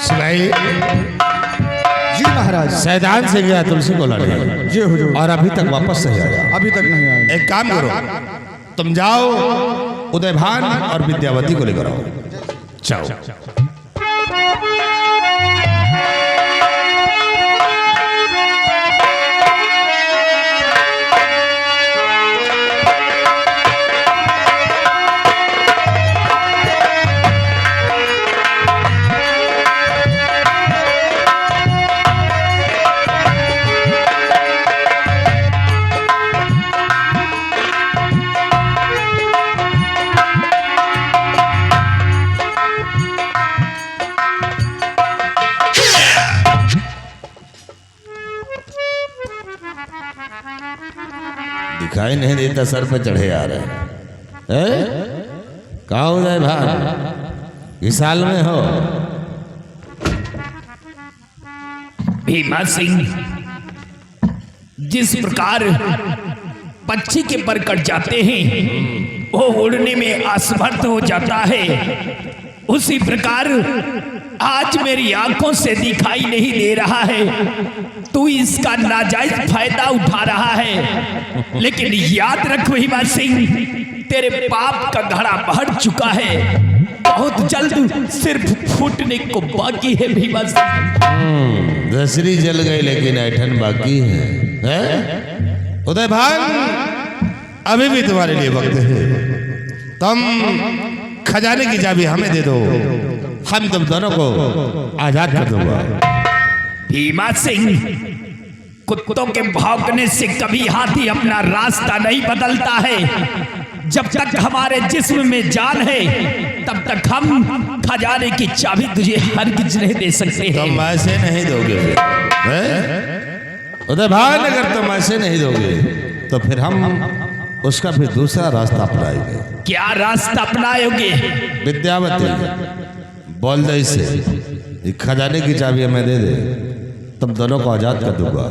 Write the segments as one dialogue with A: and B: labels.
A: सिपाही
B: जी महाराज।
A: सैदान से गया तुलसी को लड़ने
B: जी हुजूर।
A: और अभी तक वापस नहीं आया।
B: अभी तक नहीं आया।
A: एक काम करो, तुम जाओ उदयभान और विद्यावती को लेकर आओ। जाओ। दिखाई नहीं देता, सर पे चढ़े आ रहे हैं। कहाँ उदय भान, इस साल में हो?
C: भीमा सिंह, जिस प्रकार पक्षी के पर कट जाते हैं वो उड़ने में असमर्थ हो जाता है, उसी प्रकार आज मेरी आंखों से दिखाई नहीं दे रहा है। तू इसका नाजायज फायदा उठा रहा है, लेकिन याद रख भीमा सिंह, तेरे पाप का घड़ा भर चुका है। बहुत जल्द सिर्फ फूटने को बाकी है भीमा सिंह।
A: दसरी जल गई लेकिन ऐठन बाकी है? उदय भान, अभी भी तुम्हारे लिए वक्त है। तुम खजाने की चाबी हमें दे दो, हम तुम दोनों को आजाद कर दूंगा।
C: भीमा सिंह, कुत्तों के भौंकने से कभी हाथी अपना रास्ता नहीं बदलता है। जब तक हमारे जिस्म में जान है तब तक हम खजाने की चाबी तुझे हरगिज नहीं दे सकते हैं।
A: तुम ऐसे नहीं दोगे उदय भान, अगर तुम ऐसे नहीं दोगे तो फिर हम उसका फिर दूसरा रास्ता अपनाएंगे।
C: क्या रास्ता अपनाओगे?
A: विद्यावती, बोल दे इसे खजाने की चाबी हमें दे दे, तुम दोनों को आजाद कर दूंगा।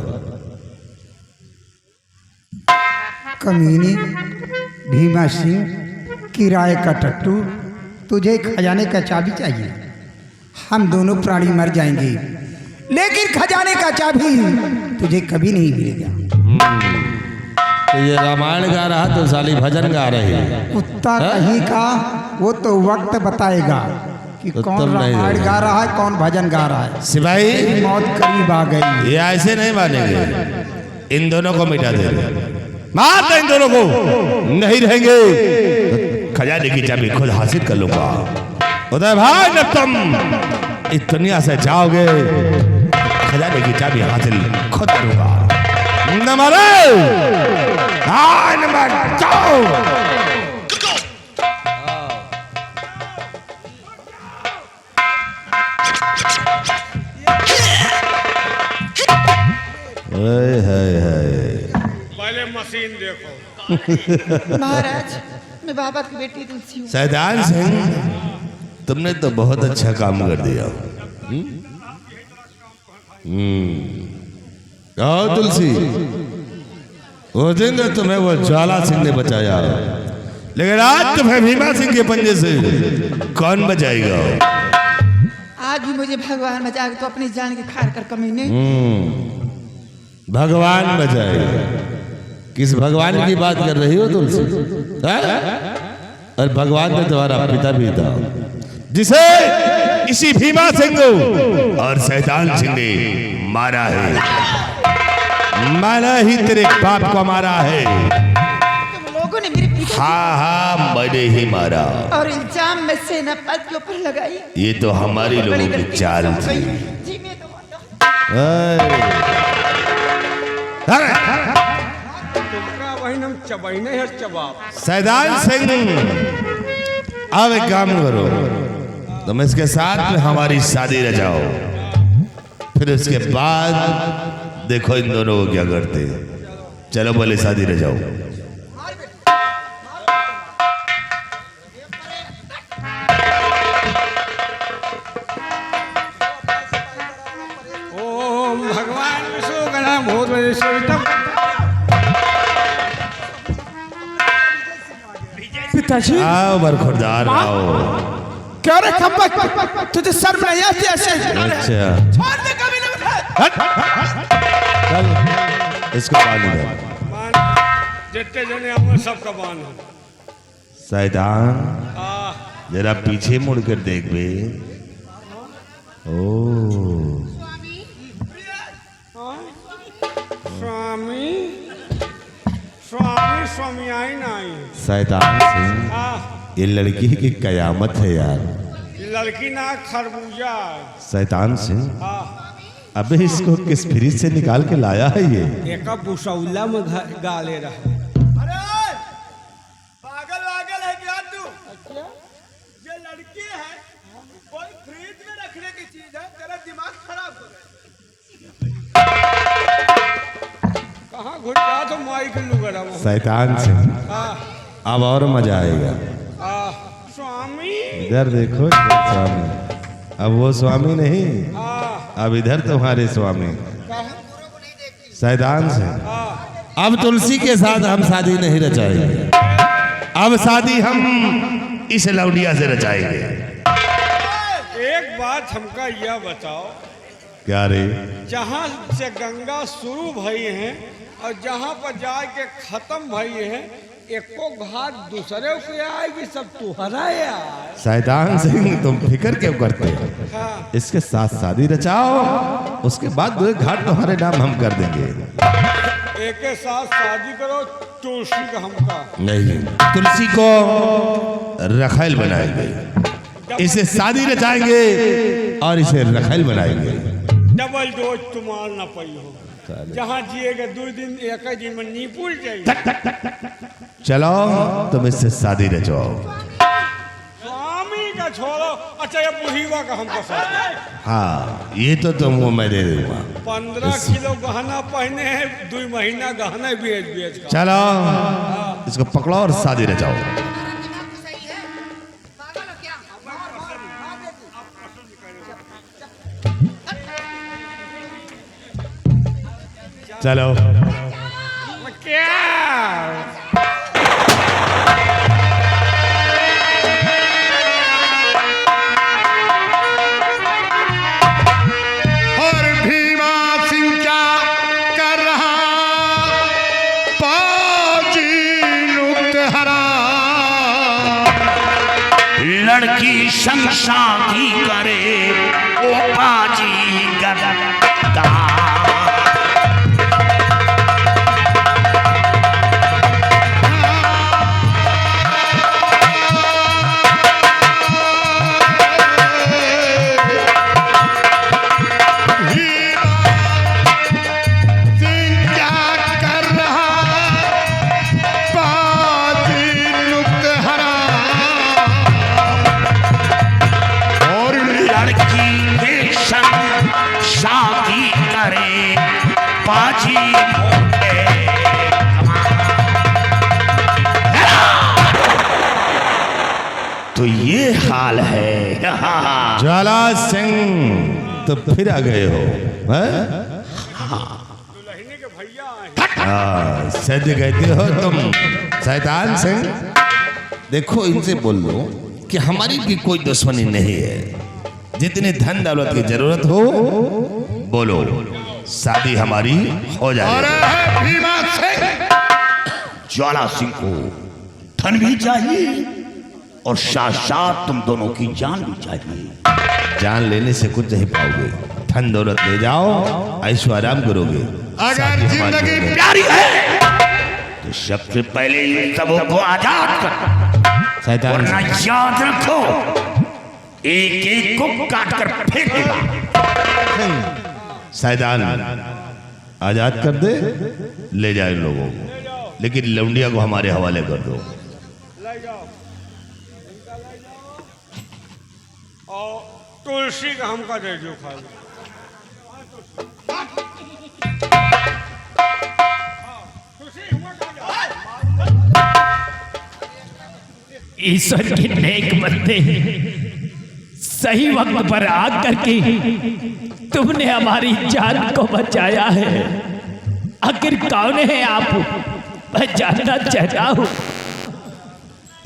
B: कमीनी भीमा सिंह, किराए का टट्टू, तुझे खजाने का चाबी चाहिए। हम दोनों प्राणी मर जाएंगे, लेकिन खजाने का चाबी तुझे कभी नहीं मिलेगा।
A: तो ये रामायण गा रहा तो साली भजन गा रही।
B: कुत्ता कहीं का, वो तो वक्त बताएगा कि
A: तो
B: कौन रामायण गा रहा है, कौन भजन गा रहा है।
A: सिपाही,
B: मौत करीब आ गई।
A: ये ऐसे नहीं मानेंगे, इन दोनों को मिटा दे। मार इन दोनों को, नहीं रहेंगे तो खजाने की चाबी खुद हासिल कर लूंगा। उदय भाई, जब तुम इस दुनिया से जाओगे खजाने की चाबी हासिल खुद करूंगा। न मरो, न मर जाओ।
D: पहले मशीन देखो।
E: महाराज, मैं बाबा की बेटी तुलसी हूँ।
A: सैदान सिंह, तुमने तो बहुत अच्छा काम कर दिया। आओ तुलसी, वो दिन तो तुम्हें वो ज्वाला सिंह ने बचाया, लेकिन आज तुम्हें भीमा सिंह के पंजे से कौन बचाएगा?
E: आज भी मुझे भगवान बचाएगा तो अपनी जान के खार कर कमीने।
A: भगवान बचाएगा? किस भगवान की बात कर रही हो तुलसी? और भगवान तो तुम्हारा पिता भी था, जिसे इसी भीमा सिंह और सैदान सिंह ने मारा है। माना ही तेरे बाप को मारा है।
E: तुम लोगों ने मेरे पिता
A: हाँ, मैंने ही मारा।
E: और इल्जाम में सेनापति के ऊपर लगाई।
A: ये तो हमारी लोगों की चाल थी।
E: जी मैं
A: सैदान सिंह, अब एक काम करो, तुम इसके साथ में हमारी शादी रचाओ, फिर उसके बाद देखो इन दोनों को क्या करते। चलो बोले शादी रचाओ।
D: ओम भगवान विष्णु गणा भूत
B: पिताजी,
A: आओ बरखुरदार, आओ।
B: क्यों रे खप्पा तुझे शर्म नहीं आती ऐसे?
A: अच्छा
B: छोड़ दे कभी नहीं उठाए।
A: चल इसको पानी दे।
D: मान जितने जने हमें सबका बान हो
A: शैतान
D: आ
A: जरा पीछे मुड़ कर देख बे। ओ
D: स्वामी स्वामी स्वामी आई ना आई
A: शैतान सिंह
D: आ
A: ये लड़की की कयामत है यार।
D: लड़की ना खरबूजा
A: शैतान सिंह
D: आ
A: अबे इसको किस फ्रिज से निकाल के लाया है ये?
D: एक बुसौला में गाले रहा।
B: पागल वागल है क्या तू? ये लड़की है कोई फ्रिज में रखने की चीज है, तेरा दिमाग खराब हो गया।
D: कहाँ घुस गया तो माई के लुगड़ा वो
A: शैतान सिंह
D: आ
A: अब और मजा आएगा।
D: आ स्वामी
A: इधर देखो इधर स्वामी। अब वो स्वामी नहीं,
D: आ
A: अब इधर तुम्हारे स्वामी। शैतान सिंह
D: आ
A: अब तुलसी के साथ हम शादी नहीं रचाएंगे। अब शादी हम इस लौंडिया से रचाएंगे।
D: एक बात हमका यह बताओ,
A: क्या रे?
D: जहाँ से गंगा शुरू भई है और जहाँ पर जाके खत्म भई है, एको घाट दूसरे के आएगी, सब तुहरा यार।
A: शैतान सिंह तुम फिक्र क्यों करते हो?
D: हाँ
A: इसके साथ शादी रचाओ, उसके बाद दो घाट तुम्हारे नाम हम कर देंगे।
D: एक के साथ शादी करो, तुलसी का हमका
A: नहीं, तुलसी को रखेल बनाएंगे, इसे शादी रचाएंगे और इसे रखेल बनाएंगे।
D: डबल डोज तुम्हार ना पई हो। जहाँ जिएगा 2 दिन 1 दिन में नीपुल जाएगी।
A: चलो तुम इससे शादी रचाओ।
D: स्वामी का छोड़ो, अच्छा ये बुढ़ीवा का हमको साथ।
A: हाँ ये तो तुमको मैं दे दूंगा।
D: 15 किलो गहना पहने हैं, 2 महीना गहना बेच बेच का।
A: चलो इसको पकड़ो और शादी रचाओ। चलो
D: क्या
A: और भीमा सिंह क्या कर रहा? पाजी नुक्त हरा
C: लड़की शमशा की करे ओ पाजी गदा। पाजी तो ये हाल है।
A: ज्वाला सिंह तो फिर आ गए हो?
D: दुल्हने के भैया आए।
A: सद कहते हो तुम शैतान सिंह। देखो इनसे बोल लो कि हमारी भी कोई दुश्मनी नहीं है। जितने धन दौलत की जरूरत हो बोलो, शादी हमारी हो जाएगी। भीमा सिंह
C: ज्वाला सिंह को धन भी चाहिए और साथ साथ तुम दोनों की जान भी चाहिए।
A: जान लेने से कुछ नहीं पाओगे, धन दौलत ले जाओ, ऐशो आराम करोगे।
C: अगर जिंदगी प्यारी है तो सबसे पहले इन सबों को आजाद कर, वरना याद रखो एक एक को काट कर फेंकेगा।
A: शैतान आजाद कर दे, ले जाए इन लोगों को, लेकिन लौंडिया को हमारे हवाले कर दो।
D: ले जाओ, इनका ले जाओ और तुलसी का हमका दे दो खाली।
C: ईश्वर के नेक बंदे सही वक्त पर आकर के तुमने हमारी जान को बचाया है। आखिर कौन है आप, मैं जानना चाहता हूं।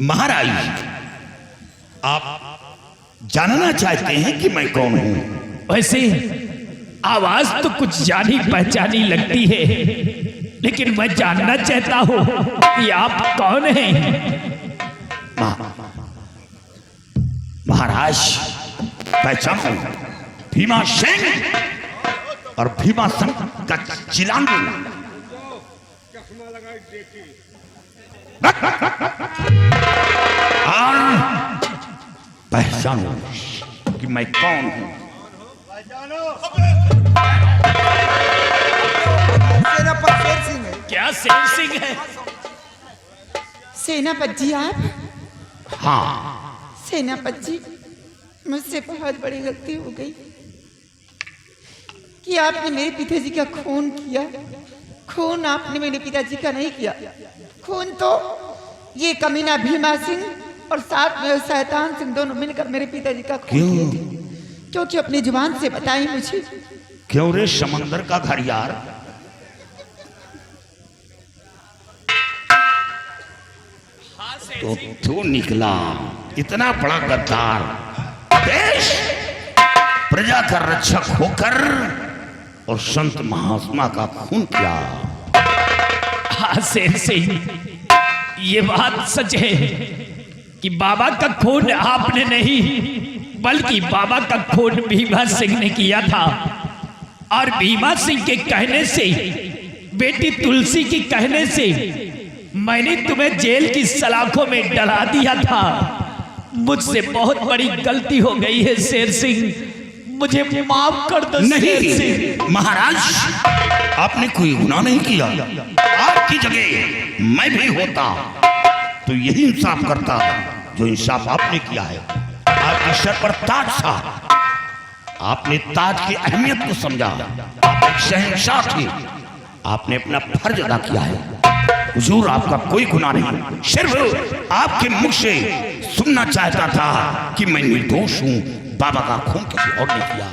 F: महाराज, आप जानना चाहते हैं कि मैं कौन हूं?
C: वैसे आवाज तो कुछ जानी पहचानी लगती है, लेकिन मैं जानना चाहता हूँ कि आप कौन हैं?
F: महाराज, पहचानो, भीमा सिंह और भीमा सिंह का चिलांडू।
D: चश्मा लगाई देखी।
F: और पहचानो कि मैं कौन हूं।
E: सेनापति शेर सिंह है।
C: क्या शेर सिंह है?
E: सेनापति जी आप?
F: हाँ,
E: सेनापति जी, मुझसे बहुत बड़ी गलती हो गई कि आपने मेरे पिताजी का खून किया। खून आपने मेरे पिताजी का नहीं किया, खून तो ये कमीना भीमा सिंह और साथ में शैतान सिंह दोनों मिलकर मेरे पिताजी का खून किए थे। क्योंकि अपनी जुबान से बताई मुझे।
F: क्यों रे समंदर का घर यार? तो तू निकला इतना बड़ा गद्दार, देश प्रजा का रक्षक होकर और संत महात्मा का खून किया।
C: हाँ शेर सिंह, ये बात सच है कि बाबा का खून आपने नहीं, बल्कि बाबा का खून भीमा सिंह ने किया था। और भीमा सिंह के कहने से, बेटी तुलसी के कहने से मैंने तुम्हें जेल की सलाखों में डला दिया था। मुझसे बहुत बड़ी गलती हो गई है शेर सिंह, मुझे माफ कर दो शेर सिंह।
F: नहीं महाराज, आपने कोई गुनाह नहीं किया। आपकी जगह मैं भी होता तो यही इंसाफ करता जो इंसाफ आपने किया है। आपके सर पर ताज था, आपने ताज की अहमियत को समझा। आप एक शहंशाह थे, आपने अपना फर्ज अदा किया है। हुजूर, आपका कोई गुनाह नहीं, सिर्फ आपके मुख से सुनना चाहता था कि मैं निर्दोष हूं, बाबा का खून किसी और ने किया,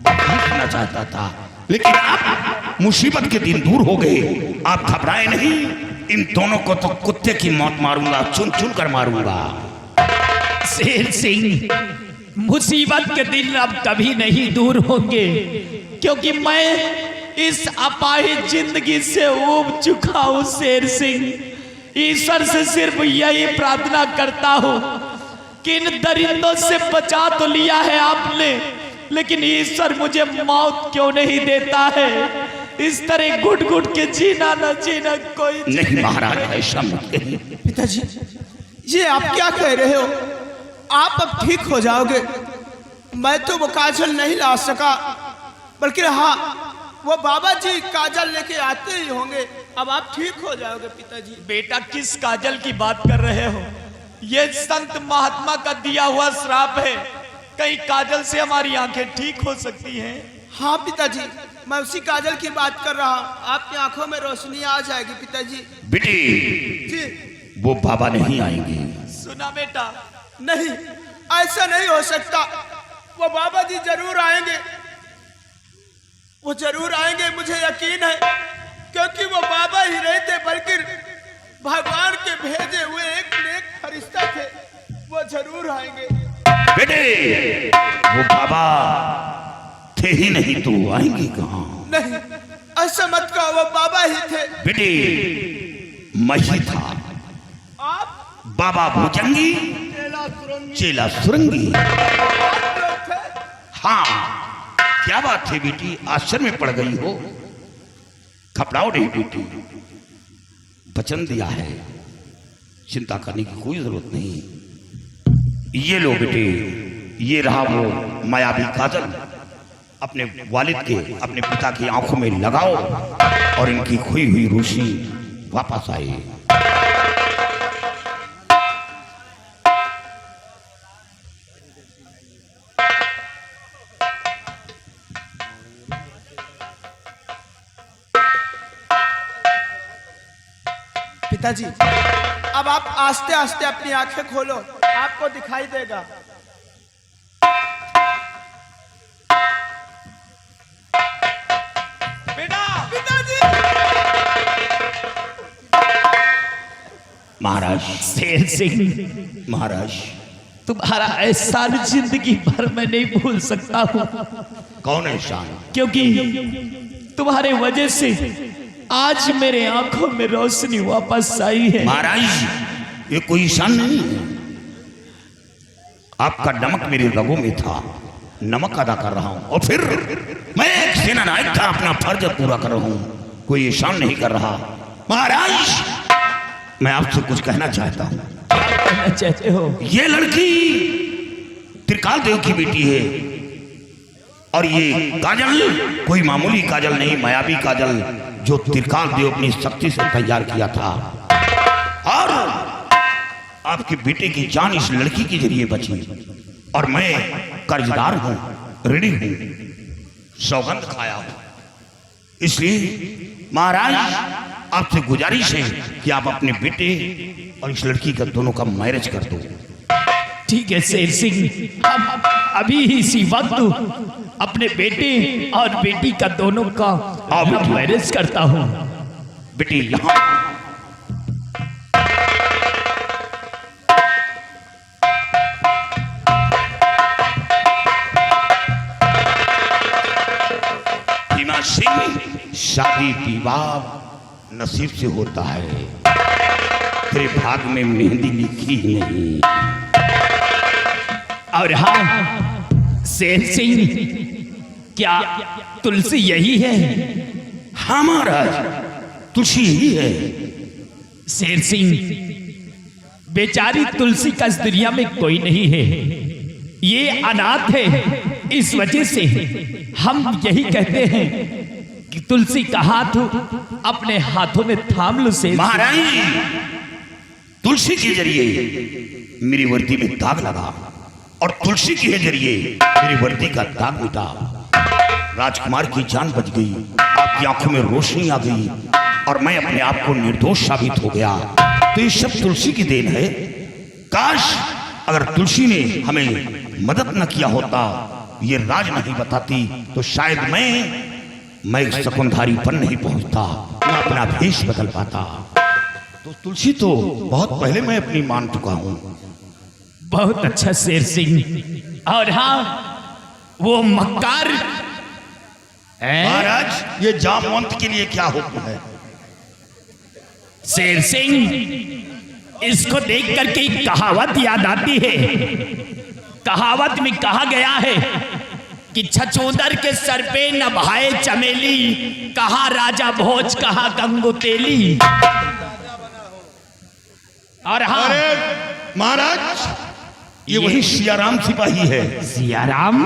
F: नहीं सुनना चाहता था। लेकिन आप मुसीबत के दिन दूर हो गए। आप घबराए नहीं, इन दोनों को तो कुत्ते की मौत मारूंगा, चुन चुन कर मारूंगा।
C: शेर सिंह, मुसीबत के दिन अब कभी नहीं दूर होंगे, क्योंकि मैं इस अपाहिज जिंदगी से ऊब चुका हूं शेर सिंह। ईश्वर से सिर्फ यही प्रार्थना करता हूं कि इन दरिंदों से बचा तो लिया है आपने, लेकिन ईश्वर मुझे मौत क्यों नहीं देता है? इस तरह घुट घुट के जीना न जीना कोई
F: नहीं महाराज, ऐसा मत कहिए।
G: पिताजी, ये आप क्या कह रहे हो? आप अब ठीक हो जाओगे। मैं तो वो काजल नहीं ला सका, बल्कि हाँ, वो बाबा जी काजल लेके आते ही होंगे। अब आप ठीक हो जाओगे पिताजी।
C: बेटा, किस काजल की बात कर रहे हो? ये संत महात्मा का दिया हुआ श्राप है। कहीं काजल से हमारी आंखें ठीक हो सकती हैं?
G: हाँ पिताजी, मैं उसी काजल की बात कर रहा हूँ। आपकी आंखों में रोशनी आ जाएगी पिताजी।
F: बेटी,
G: जी
F: वो बाबा नहीं आएंगे।
C: सुना बेटा?
G: नहीं, ऐसा नहीं हो सकता। वो बाबा जी जरूर आएंगे, वो जरूर आएंगे, मुझे यकीन है। क्योंकि वो बाबा ही नहीं थे, बल्कि भगवान के भेजे हुए एक नेक फरिश्ता थे। वो जरूर आएंगे।
F: बेटे, वो बाबा थे ही नहीं तो आएंगे कहाँ?
G: नहीं, ऐसा मत कहो, वो बाबा ही थे।
F: बेटे, मैं ही था।
G: आप
F: बाबा भुजंगी, चेला सुरंगी। हाँ, क्या बात है बेटी, आश्चर्य में पड़ गई हो? घबराओ नहीं बेटी, वचन दिया है, चिंता करने की कोई जरूरत नहीं। ये लो बेटे, ये रहा वो मायावी काजल। अपने वालिद के, अपने पिता की आंखों में लगाओ और इनकी खोई हुई रोशनी वापस आए।
G: पिताजी, अब आप आस्ते आस्ते अपनी आंखें खोलो, आपको दिखाई देगा।
C: बेटा!
G: पिताजी!
F: महाराज,
C: शेर सिंह,
F: महाराज
C: तुम्हारा एहसान जिंदगी भर मैं नहीं भूल सकता हूँ,
F: कौन एहसान?
C: क्योंकि तुम्हारे वजह से आज मेरे आंखों में रोशनी वापस आई है।
F: महाराज ये कोई एहसान नहीं है, आपका नमक मेरे रगों में था, नमक अदा कर रहा हूं, और फिर मैं एक सेना नायक था, अपना फर्ज पूरा कर रहा हूं, कोई एहसान नहीं कर रहा। महाराज मैं आपसे कुछ कहना चाहता हूं।
C: क्या कहना चाहते हो?
F: ये लड़की त्रिकाल देव की बेटी है, और ये काजल कोई मामूली काजल नहीं, मायावी काजल जो त्रिकाल देव अपनी शक्ति से तैयार किया था, और आपके बेटे की जान इस लड़की के जरिए बची, और मैं कर्जदार हूं, ऋणी हूं, सौगंध खाया हूं। इसलिए महाराज आपसे गुजारिश है कि आप अपने बेटे और इस लड़की का दोनों का मैरिज कर दो।
C: ठीक है शेर सिंह, हम अभी इसी वक्त अपने बेटे और बेटी का दोनों का मैरिज करता हूँ।
F: बेटी यहाँ सिंह, शादी विवाह नसीब से होता है, तेरे भाग में मेहंदी लिखी ही नहीं।
C: और हाँ शेर सिंह, क्या तुलसी यही है?
F: हाँ महाराज तुलसी यही है।
C: शेर सिंह, बेचारी तुलसी का इस दुनिया में कोई नहीं है, ये अनाथ है। इस वजह से हम यही कहते हैं कि तुलसी का हाथ अपने हाथों में थाम लो। से
F: महाराज तुलसी के जरिए मेरी वर्दी में दाग लगा, और तुलसी के जरिए मेरी वर्दी का दाग मिटा, राजकुमार की जान बच गई, आपकी आंखों में रोशनी आ गई, और मैं अपने आप को निर्दोष साबित हो गया। तो ये सब तुलसी की देन है। काश अगर तुलसी ने हमें मदद न किया होता, ये राज नहीं बताती, तो शायद मैं शकुंधारी पर नहीं पहुंचता, मैं अपना भेष बदल पाता। तो तुलसी तो बहुत पहले मैं अपनी मान चुका हूं।
C: बहुत अच्छा शेर सिंह। और हाँ वो मक्कार
F: महाराज ये जामवंत के लिए क्या हुक्म है?
C: शेर सिंह, इसको देख करके एक कहावत याद आती है। कहावत में कहा गया है कि छछूंदर के सर पे न भाए चमेली, कहा राजा भोज कहा गंगू तेली। और हाँ
F: महाराज ये वही सियाराम सिपाही है।
C: सियाराम,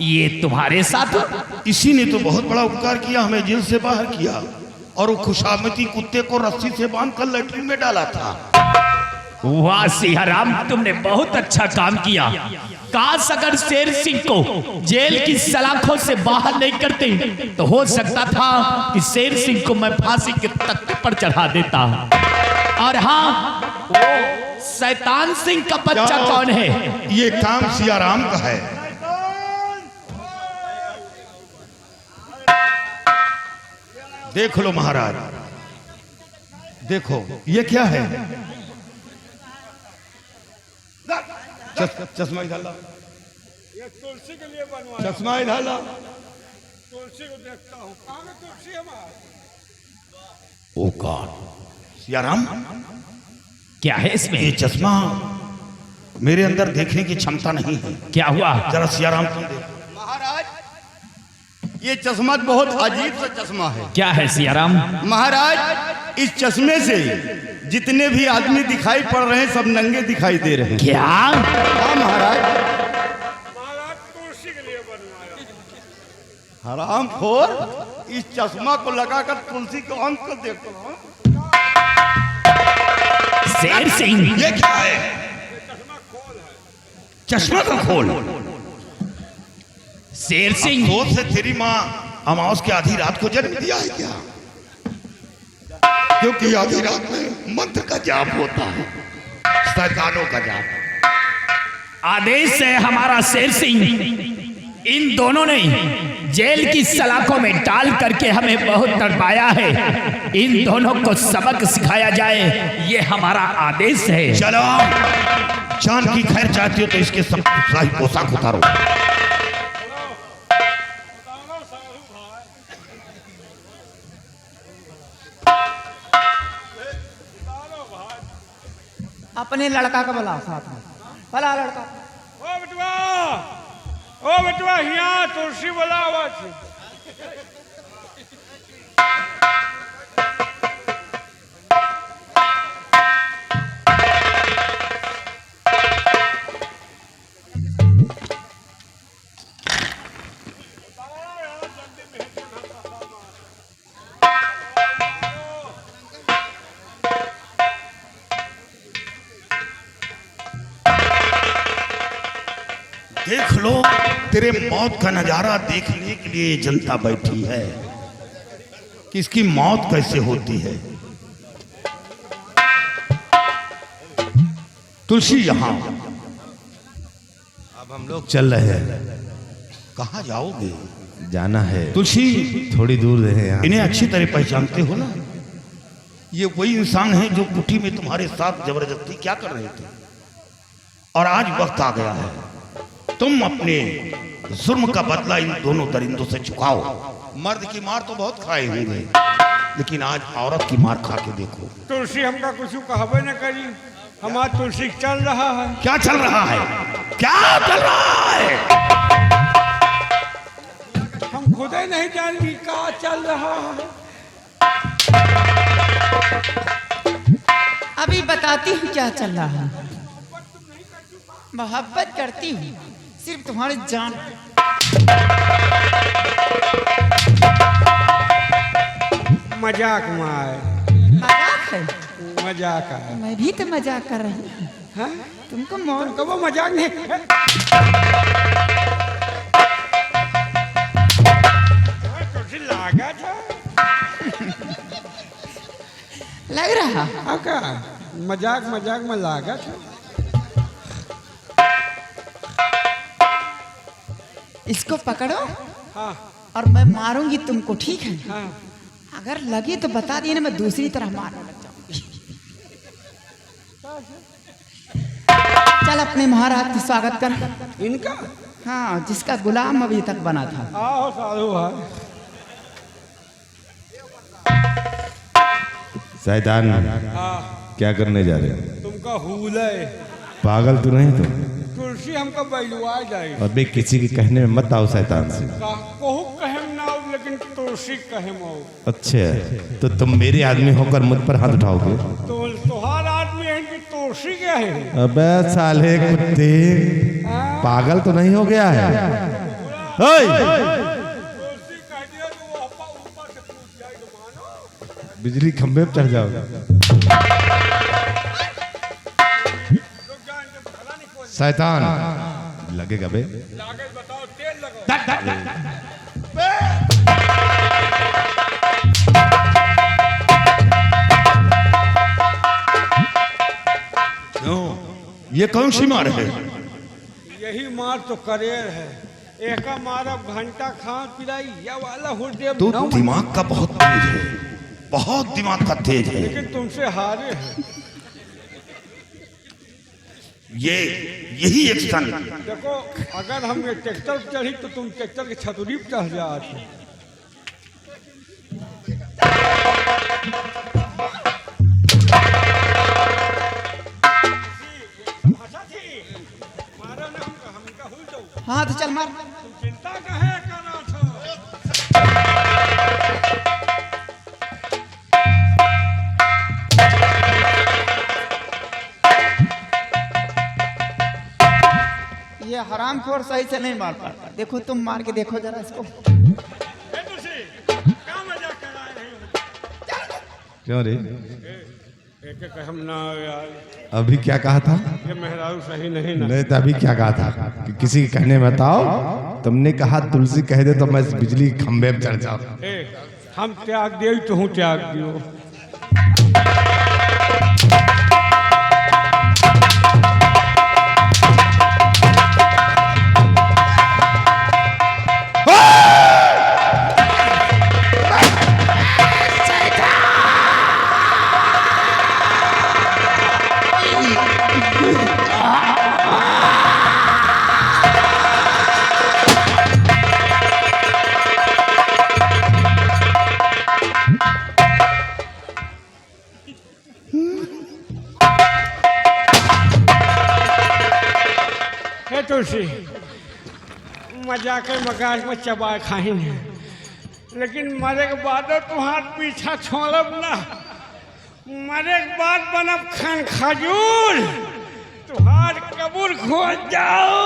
C: ये तुम्हारे साथ?
F: इसी ने तो बहुत बड़ा उपकार किया, हमें जेल से बाहर किया, और वो खुशामती कुत्ते को रस्सी से बांधकर लैट्रिन में डाला था।
C: वाह सियाराम, तुमने बहुत अच्छा काम किया। काश अगर शेर सिंह को जेल की सलाखों से बाहर नहीं करते तो हो सकता था कि शेर सिंह को मैं फांसी के तख्ते पर चढ़ा देता। और हाँ वो शैतान सिंह का बच्चा कौन है?
F: ये काम सियाराम का है। देख लो महाराज, देखो ये क्या है? चश्मा इधर ला,
D: ये तुलसी के लिए बनवाया।
F: चश्मा इधर ला।
D: तुलसी को देखता हूँ, कहाँ में तुलसी हमारा?
F: ओ गॉड, सियाराम
C: क्या है इसमें?
F: ये चश्मा मेरे अंदर देखने की क्षमता नहीं है।
C: क्या हुआ?
F: जरा सियाराम तुम देख।
G: महाराज ये चश्मा बहुत अजीब सा चश्मा है।
C: क्या है सियाराम?
G: महाराज इस चश्मे से जितने भी आदमी दिखाई पड़ रहे हैं सब नंगे दिखाई दे रहे हैं।
C: क्या?
G: हाँ महाराज।
D: महाराज तुलसी के लिए बनवाया।
G: हराम खोर, इस चश्मा को लगाकर तुलसी को अंत को देखो।
C: शेर सिंह,
F: ये क्या है? चश्मा का खोल।
C: शेर सिंह,
F: सोच से तेरी माँ अमावस की आधी रात को जन्म दिया है क्या? क्योंकि आधी रात में मंत्र का जाप होता है, शैतानों का जाप।
C: आदेश है हमारा शेर सिंह, इन दोनों ने जेल की सलाखों में डाल करके हमें बहुत तड़पाया है। इन दोनों को सबक सिखाया जाए, ये हमारा आदेश है।
F: चलो चांद की खैर चाहती हो तो इसके सब शाही पोशाक उतारो।
E: अपने लड़का का बुलाओ साथ में। भला लड़का
D: ओ बेटवा हिया तुलसी बोलावा छे।
F: देख लो, तेरे मौत का नजारा देखने के लिए जनता बैठी है कि इसकी मौत कैसे होती है। तुलसी यहां।
A: अब हम लोग चल रहे हैं।
F: कहां जाओगे?
A: जाना है
F: तुलसी,
A: थोड़ी दूर रहे यहाँ।
F: इन्हें अच्छी तरह पहचानते हो ना? ये वही इंसान है जो कुटी में तुम्हारे साथ जबरदस्ती क्या कर रहे थे, और आज वक्त आ गया है तुम अपने जुर्म का बदला इन दोनों दरिंदों से चुकाओ। मर्द की मार तो बहुत खाए होंगे, लेकिन आज औरत की मार खा के देखो।
D: तुलसी हमका कुछ कहबे न करी, हमार तुलसी चल रहा है।
F: क्या चल रहा है? क्या चल रहा है?
D: हम खुद ही नहीं जानती क्या चल रहा है।
E: अभी बताती हूँ क्या चल रहा है। मोहब्बत करती हूँ सिर्फ तुम्हारी जान।
D: मजाक मार,
E: मजाक है?
D: मजाक है।
E: मैं भी तो मजाक कर रही हूँ।
D: हाँ?
E: तुमको मौत
D: तुमको वो मजाक नहीं तुलसी लागा था।
E: लग रहा।
D: हाँ का मजाक मजाक में लागा था।
E: इसको पकड़ो
D: हाँ
E: और मैं मारूंगी तुमको, ठीक है?
D: हाँ।
E: अगर लगे तो बता दिए ना, मैं दूसरी तरह मारने लग जाऊंगी। चल अपने महाराज का स्वागत कर।
D: इनका?
E: हाँ, जिसका गुलाम अभी तक बना था।
D: आओ साधु भाई।
A: शैतान,
D: हाँ,
A: क्या करने जा रहे हो?
D: तुमका हुले।
A: पागल तो नहीं तुम?
D: तुलसी हमको बैलुआ जाए।
A: अबे किसी के कहने में मत आओ शैतान से।
D: कहू कहेम ना हो, लेकिन तुलसी कहेम हो।
A: अच्छा, तो तुम मेरे आदमी होकर मुझ पर हाथ उठाओगे?
D: तुहार आदमी है कि तुलसी क्या है?
A: अबे साले कुत्ते, पागल तो नहीं हो गया है? ओए!
D: तुलसी कह दिया तो वो ऊपर से पूछ जाएगा, मानो।
A: बिजली खंभे पर चढ़ जाओगे। शैतान लगेगा बे।
D: लागे बताओ, तेल लगाओ।
F: क्यों? ये कौन सी मार है?
D: यही मार तो करेर है। एक मारब घंटा खा पिलाई या वाला हुर्दे।
F: तू दिमाग का बहुत तेज है, बहुत दिमाग का तेज है।
D: लेकिन तुमसे हारे हैं।
F: यही एक्शन।
D: देखो, अगर हम ये ट्रैक्टर पर चढ़ी तो तुम ट्रैक्टर के छतरी पर चढ़ जाते।
E: हाँ तो चल मार।
D: चिंता कहे करा छो।
E: ये हरामखोर सही से नहीं मार पाता। देखो तुम मार के देखो जरा इसको।
D: क्या मजाक कर रहे हो?
A: क्यों रे?
D: एक हम ना यार,
A: अभी क्या कहा था?
D: ये मेहरारू सही नहीं ना।
A: नहीं तो अभी क्या कहा था कि किसी के कहने में बताओ? तुमने कहा तुलसी कह दे तो मैं बिजली खंभे पर चढ़ जाऊं।
D: हम त्याग दे तो हूँ त्याग दियो। तुलसी मजाक मगाज में चबा खाएंगे, लेकिन मरे के बाद तुम्हार पीछा छोड़ब ना। मरे के बाद बनब खान खजूर, तुम्हार कबूर खोज जाओ।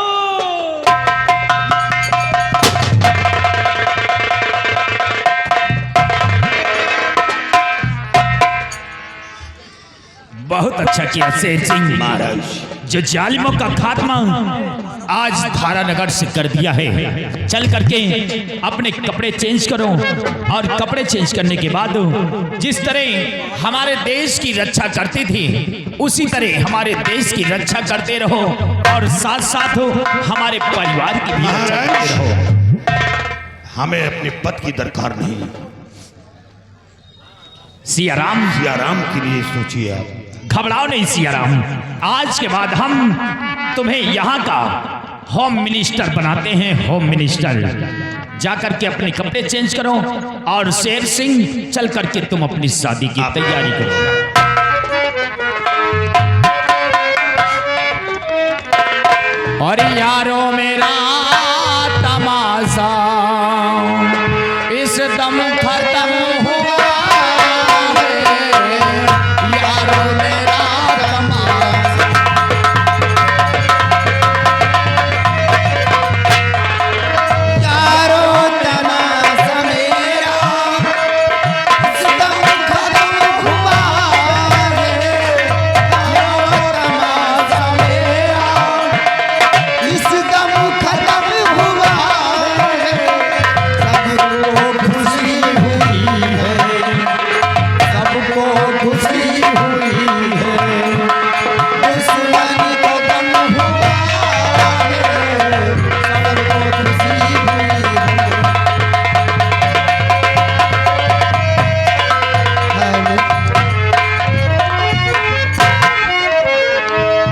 C: बहुत अच्छा किया शेर सिंह
F: महाराज,
C: जो जालिमों का खात्मा आज धारानगर से कर दिया है। चल करके अपने कपड़े चेंज करो और कपड़े चेंज करने के बाद जिस तरह हमारे देश की रक्षा करती थी उसी तरह हमारे देश की रक्षा करते रहो और साथ साथ हमारे परिवार की भी रक्षा करते रहो।
F: हमें अपने पद की दरकार नहीं,
C: सियाराम
F: सियाराम के लिए सोचिए आप।
C: घबराओ नहीं सियाराम, आज के बाद हम तुम्हें यहाँ का होम मिनिस्टर बनाते हैं। होम मिनिस्टर जाकर के अपने कपड़े चेंज करो और शेर सिंह चल करके तुम अपनी शादी की तैयारी करो। और यारो मेरा तमाशा इस दम खत्म